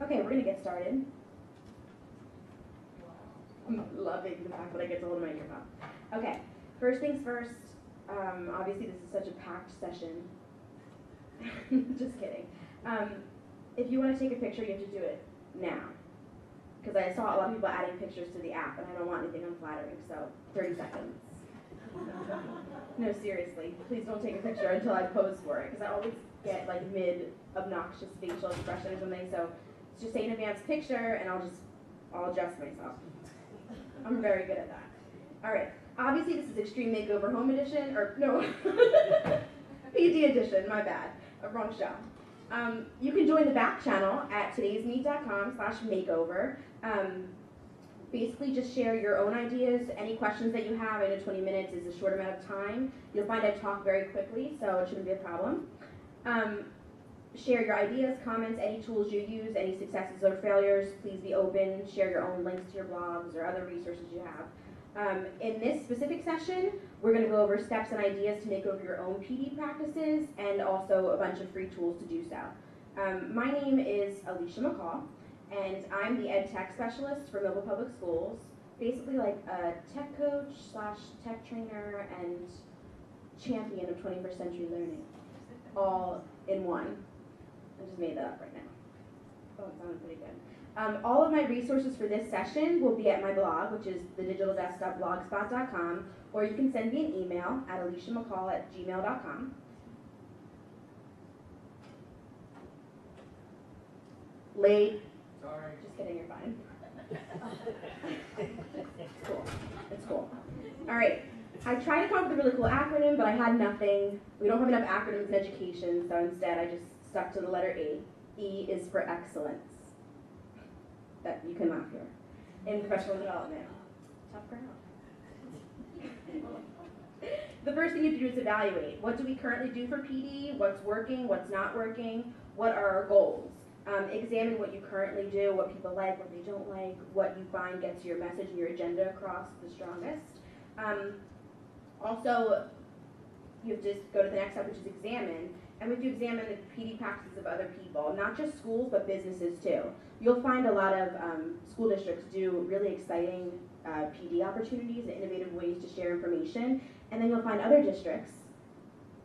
Okay, we're going to get started. I'm loving the fact that I get to hold a microphone. Okay, first things first, obviously this is such a packed session. Just kidding. If you want to take a picture, you have to do it now. Because I saw a lot of people adding pictures to the app, and I don't want anything unflattering, so 30 seconds. No, seriously, please don't take a picture until I pose for it, because I always get like mid-obnoxious facial expression or something, so just say in advance picture, and I'll adjust myself. I'm very good at that. All right, obviously this is Extreme Makeover Home Edition, or no, PD Edition, my bad, wrong show. You can join the back channel at today'smeet.com/makeover. Basically just share your own ideas, any questions that you have. I know 20 minutes is a short amount of time. You'll find I talk very quickly, so it shouldn't be a problem. Share your ideas, comments, any tools you use, any successes or failures. Please be open. Share your own links to your blogs or other resources you have. In this specific session, we're going to go over steps and ideas to make over your own PD practices and also a bunch of free tools to do so. My name is Alicia Mackall, and I'm the Ed Tech Specialist for Mackall Public Schools, basically like a tech coach / tech trainer and champion of 21st century learning, all in one. I just made that up right now. Oh, it sounded pretty good. All of my resources for this session will be at my blog, which is thedigitaldesk.blogspot.com, or you can send me an email at aliciamaccall@gmail.com. Late. Sorry. Just kidding, you're fine. It's cool. It's cool. All right. I tried to come up with a really cool acronym, but I had nothing. We don't have enough acronyms in education, so instead I just stuck to the letter E. E is for excellence. That you can laugh here. In professional development. Tough crowd. The first thing you have to do is evaluate. What do we currently do for PD? What's working? What's not working? What are our goals? Examine what you currently do, what people like, what they don't like, what you find gets your message and your agenda across the strongest. Also, you have to go to the next step, which is examine. And we have to examine the PD practices of other people, not just schools, but businesses too. You'll find a lot of school districts do really exciting PD opportunities and innovative ways to share information. And then you'll find other districts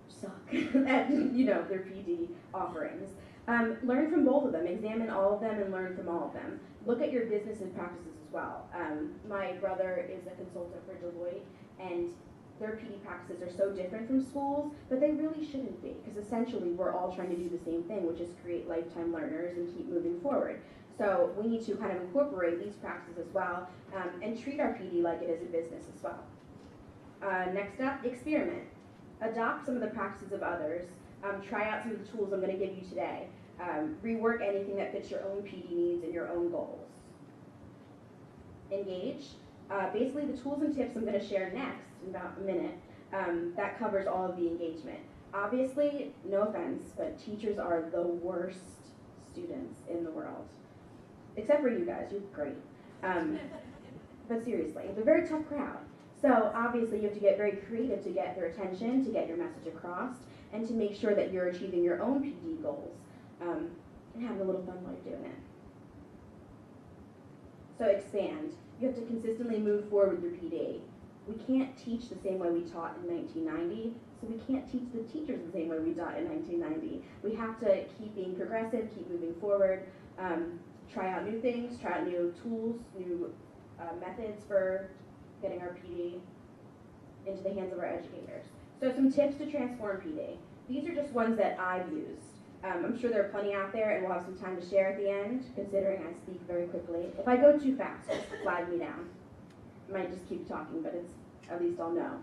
suck at their PD offerings. Learn from both of them. Examine all of them and learn from all of them. Look at your businesses practices as well. My brother is a consultant for Deloitte, and their PD practices are so different from schools, but they really shouldn't be, because essentially we're all trying to do the same thing, which is create lifetime learners and keep moving forward. So we need to kind of incorporate these practices as well, and treat our PD like it is a business as well. Next up, experiment. Adopt some of the practices of others. Try out some of the tools I'm going to give you today. Rework anything that fits your own PD needs and your own goals. Engage. Basically, the tools and tips I'm going to share next in about a minute, that covers all of the engagement. Obviously, no offense, but teachers are the worst students in the world. Except for you guys, you're great. But seriously, they're a very tough crowd. So obviously, you have to get very creative to get their attention, to get your message across, and to make sure that you're achieving your own PD goals, and having a little fun while you're doing it. So expand. You have to consistently move forward with your PD. We can't teach the same way we taught in 1990, so we can't teach the teachers the same way we taught in 1990. We have to keep being progressive, keep moving forward, try out new things, try out new tools, new methods for getting our PD into the hands of our educators. So some tips to transform PD. These are just ones that I've used. I'm sure there are plenty out there, and we'll have some time to share at the end, considering I speak very quickly. If I go too fast, just flag me down. I might just keep talking, but at least I'll know.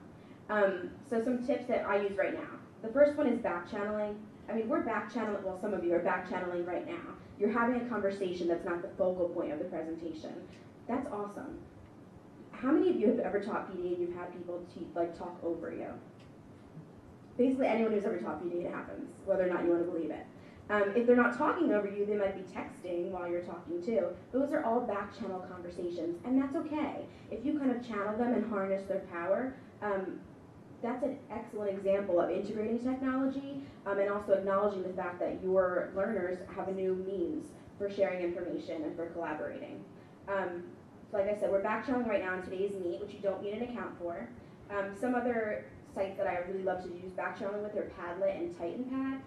So some tips that I use right now. The first one is back channeling. I mean, we're back channeling, well, some of you are back channeling right now. You're having a conversation that's not the focal point of the presentation. That's awesome. How many of you have ever taught PD and you've had people talk over you? Basically, anyone who's ever taught PD, it happens, whether or not you want to believe it. If they're not talking over you, they might be texting while you're talking too. Those are all back channel conversations, and that's okay. If you kind of channel them and harness their power, that's an excellent example of integrating technology and also acknowledging the fact that your learners have a new means for sharing information and for collaborating. Like I said, we're back channeling right now in today's Meet, which you don't need an account for. Some other sites that I really love to use back channeling with are Padlet and TitanPad.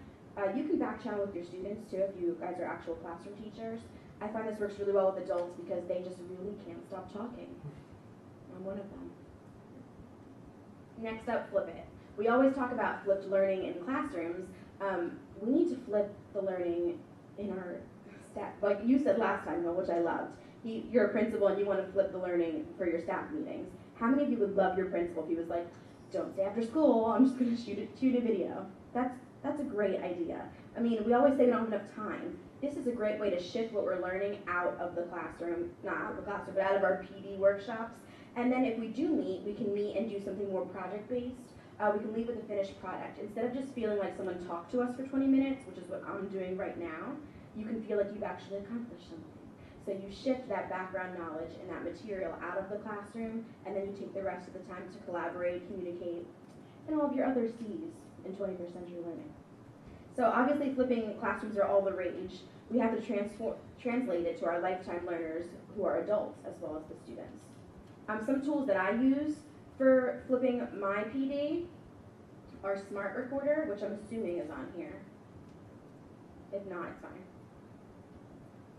You can back channel with your students too if you guys are actual classroom teachers. I find this works really well with adults because they just really can't stop talking. I'm one of them. Next up, flip it. We always talk about flipped learning in classrooms. We need to flip the learning in our staff. Like you said last time, which I loved. You're a principal and you want to flip the learning for your staff meetings. How many of you would love your principal if he was like, don't stay after school, I'm just going to shoot a video? That's a great idea. I mean, we always say we don't have enough time. This is a great way to shift what we're learning out of the classroom, not out of the classroom, but out of our PD workshops. And then if we do meet, we can meet and do something more project-based. We can leave with a finished product. Instead of just feeling like someone talked to us for 20 minutes, which is what I'm doing right now, you can feel like you've actually accomplished something. So you shift that background knowledge and that material out of the classroom, and then you take the rest of the time to collaborate, communicate, and all of your other C's in 21st century learning. So obviously flipping classrooms are all the rage. We have to translate it to our lifetime learners who are adults as well as the students. Some tools that I use for flipping my PD are Smart Recorder, which I'm assuming is on here. If not, it's fine.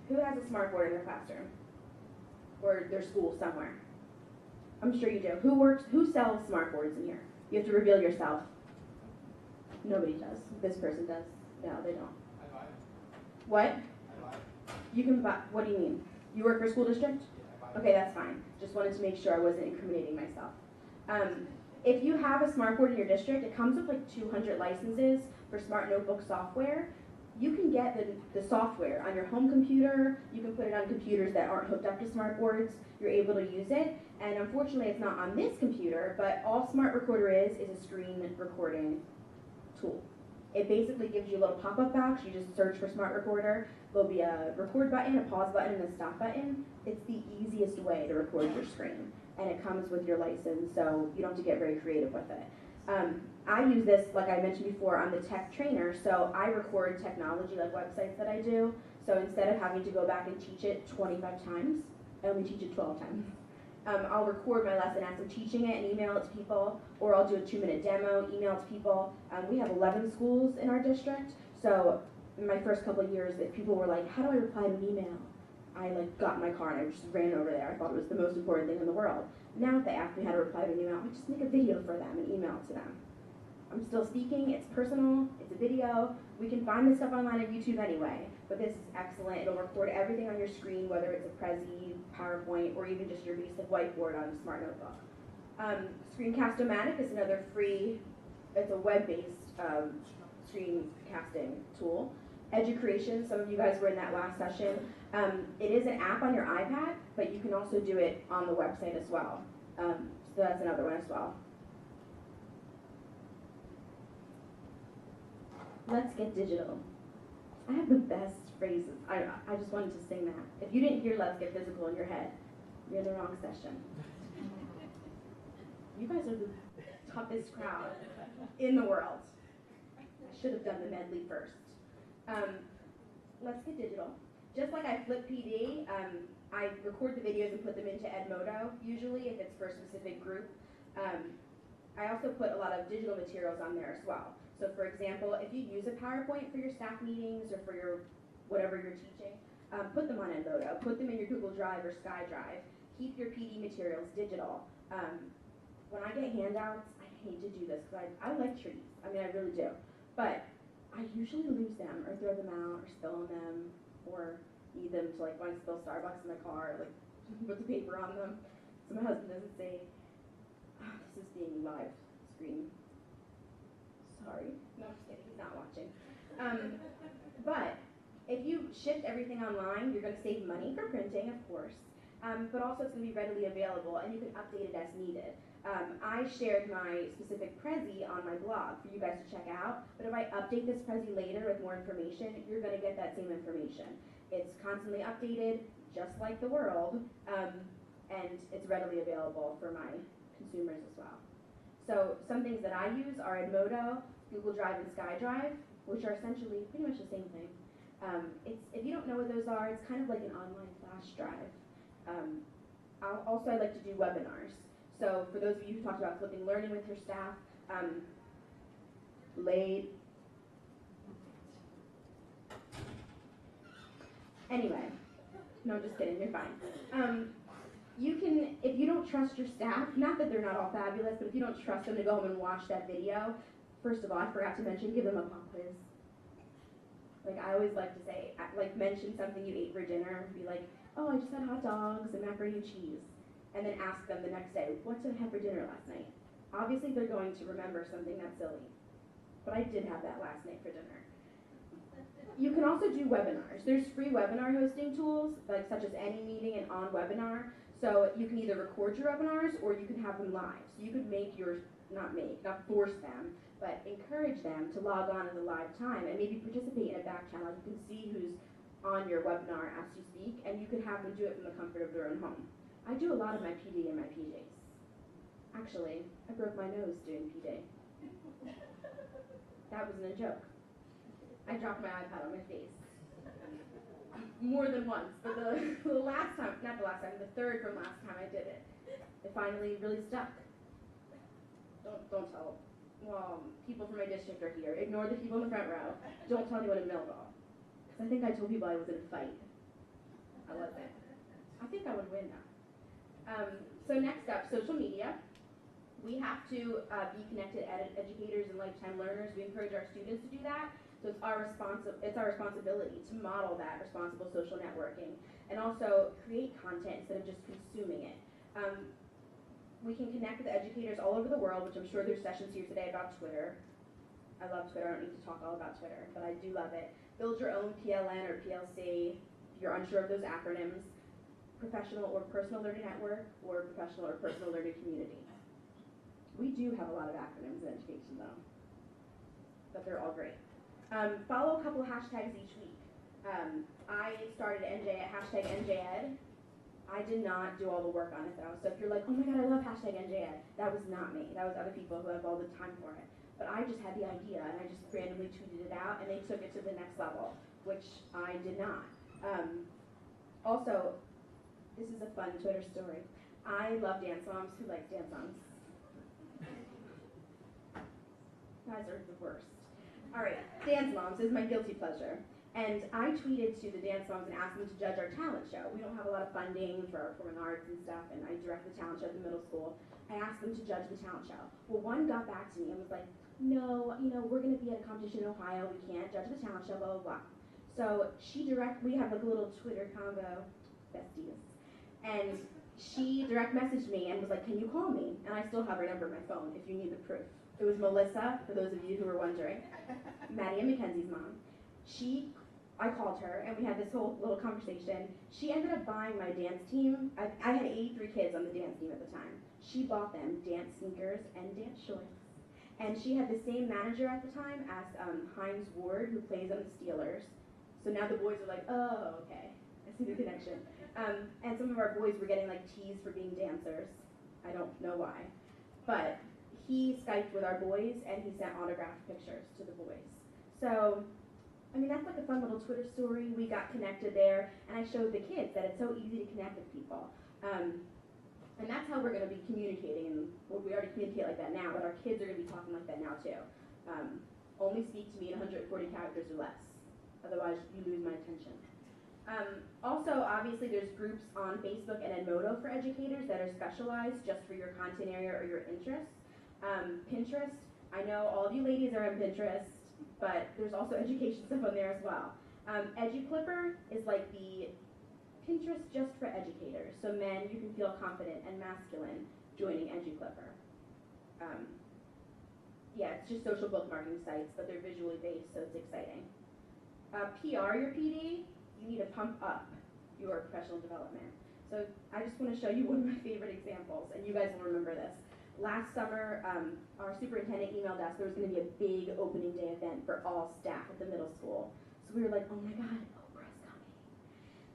Who has a smart board in their classroom? Or their school somewhere? I'm sure you do. Who sells smart boards in here? You have to reveal yourself. Nobody does. This person does. No, they don't. I buy them. What? I buy them. You can buy, what do you mean? You work for a school district? Yeah, I buy them. Okay, that's fine. Just wanted to make sure I wasn't incriminating myself. If you have a smart board in your district, it comes with like 200 licenses for smart notebook software. You can get the software on your home computer. You can put it on computers that aren't hooked up to smart boards. You're able to use it. And unfortunately, it's not on this computer, but all Smart Recorder is a screen recording tool. It basically gives you a little pop-up box. You just search for Smart Recorder. There'll be a record button, a pause button, and a stop button. It's the easiest way to record your screen. And it comes with your license, so you don't have to get very creative with it. I use this, like I mentioned before, I'm the tech trainer, so I record technology like websites that I do. So instead of having to go back and teach it 25 times, I only teach it 12 times. I'll record my lesson as I'm teaching it and email it to people, or I'll do a 2-minute demo, email it to people. We have 11 schools in our district, so in my first couple of years, if people were like, how do I reply to an email? I got in my car and I just ran over there. I thought it was the most important thing in the world. Now if they ask me how to reply to an email, I just make a video for them and email it to them. I'm still speaking, it's personal, it's a video. We can find this stuff online on YouTube anyway, but this is excellent. It'll record everything on your screen, whether it's a Prezi, PowerPoint, or even just your basic whiteboard on a smart notebook. Screencast-O-Matic is another free, it's a web-based screencasting tool. Educreation, some of you guys were in that last session. It is an app on your iPad, but you can also do it on the website as well. So that's another one as well. Let's get digital. I have the best phrases. I just wanted to sing that. If you didn't hear let's get physical in your head, you're in the wrong session. You guys are the toughest crowd in the world. I should have done the medley first. Let's get digital. Just like I flip PD, I record the videos and put them into Edmodo, usually if it's for a specific group. I also put a lot of digital materials on there as well. So for example, if you use a PowerPoint for your staff meetings or for your whatever you're teaching, put them on Edmodo, put them in your Google Drive or SkyDrive. Keep your PD materials digital. When I get handouts, I hate to do this because I like trees. I mean, I really do. But I usually lose them or throw them out or spill on them or need them to when I spill Starbucks in my car, put the paper on them. So my husband doesn't say, oh, this is being live screen. Sorry. No, I'm just kidding. He's not watching. But if you shift everything online, you're going to save money for printing, of course, but also it's going to be readily available and you can update it as needed. I shared my specific Prezi on my blog for you guys to check out, but if I update this Prezi later with more information, you're going to get that same information. It's constantly updated, just like the world, and it's readily available for my consumers as well. So some things that I use are Edmodo, Google Drive, and SkyDrive, which are essentially pretty much the same thing. If you don't know what those are, it's kind of like an online flash drive. Also, I like to do webinars. So for those of you who talked about flipping learning with your staff, late. Anyway, no, just kidding, you're fine. You can, if you don't trust your staff, not that they're not all fabulous, but if you don't trust them to go home and watch that video, first of all, I forgot to mention, give them a pop quiz. Like, I always like to say, like, mention something you ate for dinner, be like, oh, I just had hot dogs and macaroni and cheese. And then ask them the next day, what did I have for dinner last night? Obviously, they're going to remember something that's silly. But I did have that last night for dinner. You can also do webinars. There's free webinar hosting tools, like such as AnyMeeting and OnWebinar. So you can either record your webinars or you can have them live. So you could make yours, not force them, but encourage them to log on in the live time and maybe participate in a back channel. You can see who's on your webinar as you speak, and you can have them do it from the comfort of their own home. I do a lot of my PD in my PJs. Actually, I broke my nose doing PD. That wasn't a joke. I dropped my iPad on my face. More than once, but the last time, not the last time, the third from last time I did it, it finally really stuck. Don't tell, well, people from my district are here. Ignore the people in the front row. Don't tell anyone in Millville. Because I think I told people I was in a fight. I wasn't. I think I would win now. So next up, social media. We have to be connected educators and lifetime learners. We encourage our students to do that. So it's our responsibility to model that responsible social networking and also create content instead of just consuming it. We can connect with educators all over the world, which I'm sure there's sessions here today about Twitter. I love Twitter. I don't need to talk all about Twitter, but I do love it. Build your own PLN or PLC if you're unsure of those acronyms. Professional or personal learning network or professional or personal learning community. We do have a lot of acronyms in education though, but they're all great. Follow a couple of hashtags each week. I started hashtag NJEd. I did not do all the work on it though. So if you're like, oh my god, I love hashtag NJEd, that was not me. That was other people who have all the time for it. But I just had the idea and I just randomly tweeted it out and they took it to the next level, which I did not. Also, this is a fun Twitter story. I love dance moms. Who likes dance moms? Guys are the worst. All right, dance moms is my guilty pleasure. And I tweeted to the dance moms and asked them to judge our talent show. We don't have a lot of funding for our performing arts and stuff, and I direct the talent show at the middle school. I asked them to judge the talent show. Well, one got back to me and was like, no, we're going to be at a competition in Ohio. We can't judge the talent show, blah, blah, blah. So we have like a little Twitter combo, besties. And she direct messaged me and was like, can you call me? And I still have her number on my phone if you need the proof. It was Melissa, for those of you who were wondering, Maddie and Mackenzie's mom. I called her and we had this whole little conversation. She ended up buying my dance team. I had 83 kids on the dance team at the time. She bought them dance sneakers and dance shorts. And she had the same manager at the time as Hines Ward, who plays on the Steelers. So now the boys are like, oh, okay, I see the connection. And some of our boys were getting like teased for being dancers. I don't know why. But he Skyped with our boys and he sent autographed pictures to the boys. So, I mean, that's like a fun little Twitter story. We got connected there and I showed the kids that it's so easy to connect with people. And that's how we're going to be communicating, and we already communicate like that now, but our kids are going to be talking like that now too. Only speak to me in 140 characters or less, otherwise you lose my attention. Also, obviously, there's groups on Facebook and Edmodo for educators that are specialized just for your content area or your interests. Pinterest, I know all of you ladies are on Pinterest, but there's also education stuff on there as well. EduClipper is like the Pinterest just for educators, so men, you can feel confident and masculine joining EduClipper. Yeah, it's just social bookmarking sites, but they're visually based, so it's exciting. PR your PD, you need to pump up your professional development. So I just want to show you one of my favorite examples, and you guys will remember this. Last summer, our superintendent emailed us there was going to be a big opening day event for all staff at the middle school. So we were like, oh my god, Oprah's coming.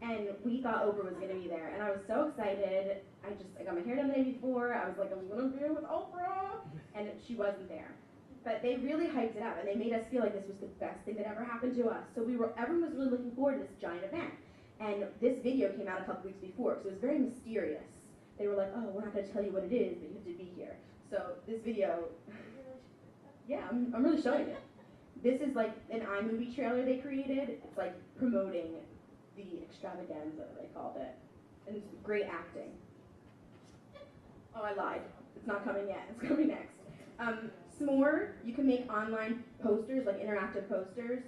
And we thought Oprah was going to be there, and I was so excited. I got my hair done the day before. I was like, I'm going to be with Oprah, and she wasn't there. But they really hyped it up, and they made us feel like this was the best thing that ever happened to us. So everyone was really looking forward to this giant event. And this video came out a couple weeks before, because it was very mysterious. They were like, oh, we're not going to tell you what it is, but you have to be here. So this video, yeah, I'm really showing it. This is like an iMovie trailer they created. It's like promoting the extravaganza, they called it. And it's great acting. Oh, I lied. It's not coming yet. It's coming next. S'more, you can make online posters, like interactive posters,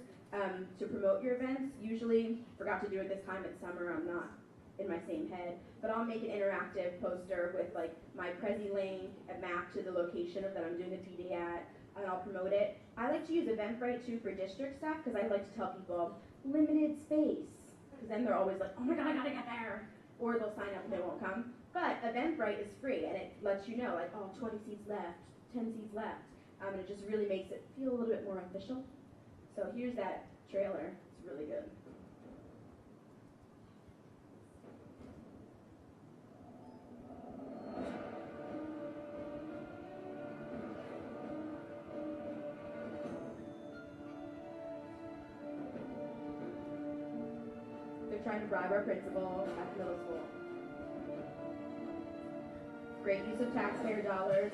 to promote your events. Usually, forgot to do it this time, it's summer, I'm not in my same head, but I'll make an interactive poster with like my Prezi link, a map to the location of that I'm doing a PD at, and I'll promote it. I like to use Eventbrite too for district stuff, because I like to tell people, limited space, because then they're always like, oh my god, I gotta get there, or they'll sign up and they won't come. But Eventbrite is free, and it lets you know, like, oh, 20 seats left, 10 seats left, and it just really makes it feel a little bit more official. So here's that trailer. It's really good. They're trying to bribe our principal at the middle school. Great use of taxpayer dollars.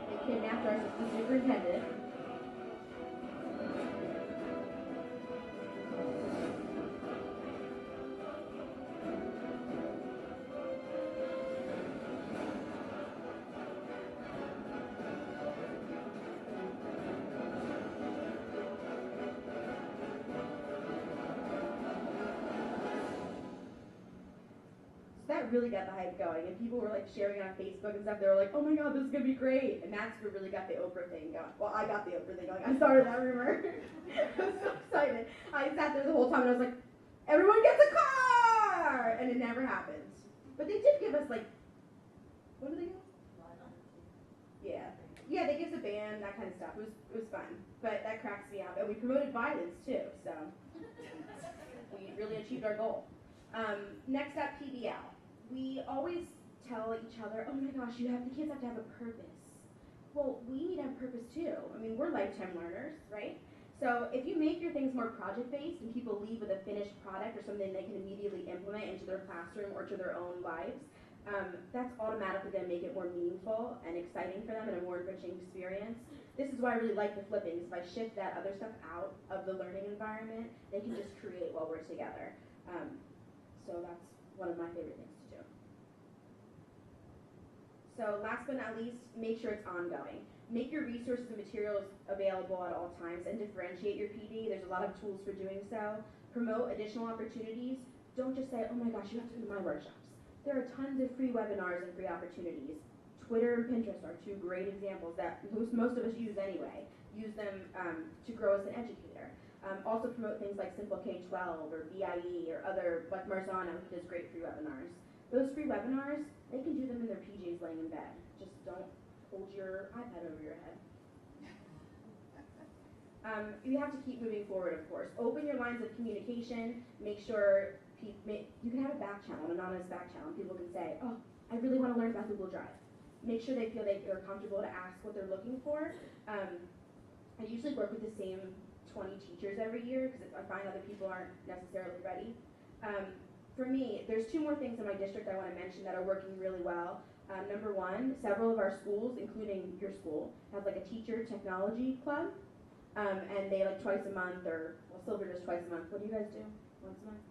They kidnapped our assistant superintendent. That really got the hype going, and people were like sharing it on Facebook and stuff. They were like, oh my god, this is gonna be great, and that's what really got the Oprah thing going. Well, I got the Oprah thing going. I started that rumor. I was so excited. I sat there the whole time and I was like, everyone gets a car, and it never happened. But they did give us like, what did they give? Yeah, they give us a band, that kind of stuff. It was fun, but that cracks me up. And we promoted violence too, so we really achieved our goal. Next up, PBL. We always tell each other, oh my gosh, the kids have to have a purpose. Well, we need to have purpose too. I mean, we're lifetime learners, right? So if you make your things more project-based and people leave with a finished product or something they can immediately implement into their classroom or to their own lives, that's automatically going to make it more meaningful and exciting for them and a more enriching experience. This is why I really like the flipping, is if I shift that other stuff out of the learning environment, they can just create while we're together. So that's one of my favorite things to do. So last but not least, make sure it's ongoing. Make your resources and materials available at all times and differentiate your PD. There's a lot of tools for doing so. Promote additional opportunities. Don't just say, oh my gosh, you have to do my workshops. There are tons of free webinars and free opportunities. Twitter and Pinterest are two great examples that most of us use anyway. Use them to grow as an educator. Also promote things like Simple K-12 or VIE or other, like Marzano, who does great free webinars. Those free webinars, they can do them in their PJs laying in bed. Just don't hold your iPad over your head. You have to keep moving forward, of course. Open your lines of communication. Make sure you can have a back channel, an anonymous back channel. People can say, oh, I really want to learn about Google Drive. Make sure they feel they're comfortable to ask what they're looking for. I usually work with the same 20 teachers every year because I find other people aren't necessarily ready. For me, there's two more things in my district I want to mention that are working really well. Number one, several of our schools, including your school, have like a teacher technology club. And they like twice a month, or well, Silver does twice a month. What do you guys do? Once a month?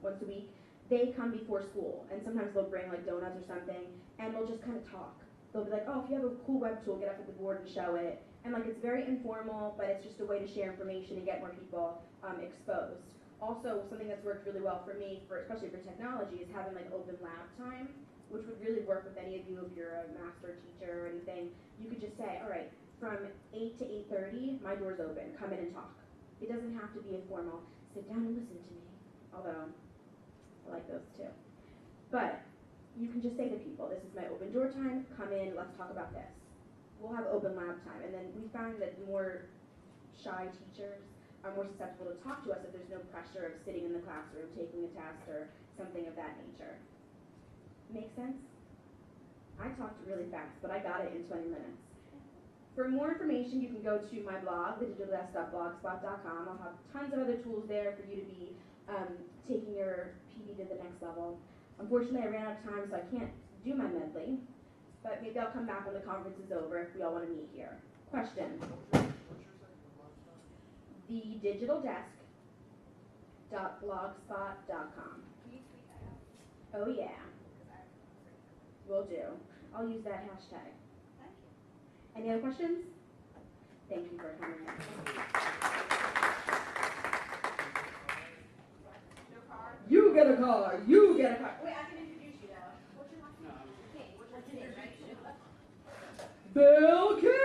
Once a week. They come before school, and sometimes they'll bring like donuts or something, and they'll just kind of talk. They'll be like, oh, if you have a cool web tool, get up at the board and show it. And like it's very informal, but it's just a way to share information and get more people exposed. Also, something that's worked really well for me, especially for technology, is having like open lab time, which would really work with any of you if you're a master teacher or anything. You could just say, all right, from 8 to 8:30, my door's open. Come in and talk. It doesn't have to be a formal, sit down and listen to me, although I like those too. But you can just say to people, this is my open door time, come in, let's talk about this. We'll have open lab time. And then we found that more shy teachers are more susceptible to talk to us if there's no pressure of sitting in the classroom, taking a test, or something of that nature. Make sense? I talked really fast, but I got it in 20 minutes. For more information, you can go to my blog, thedigitaldesk.blogspot.com. I'll have tons of other tools there for you to be taking your PD to the next level. Unfortunately, I ran out of time, so I can't do my medley, but maybe I'll come back when the conference is over if we all want to meet here. Question? thedigitaldesk.blogspot.com. Can you tweet that out? Oh yeah, will do. I'll use that hashtag. Thank you. Any other questions? Thank you for coming in. No card? You get a car. You get a car. Wait, I can introduce you though. What's your last name? King. What's your name, right? Bill King.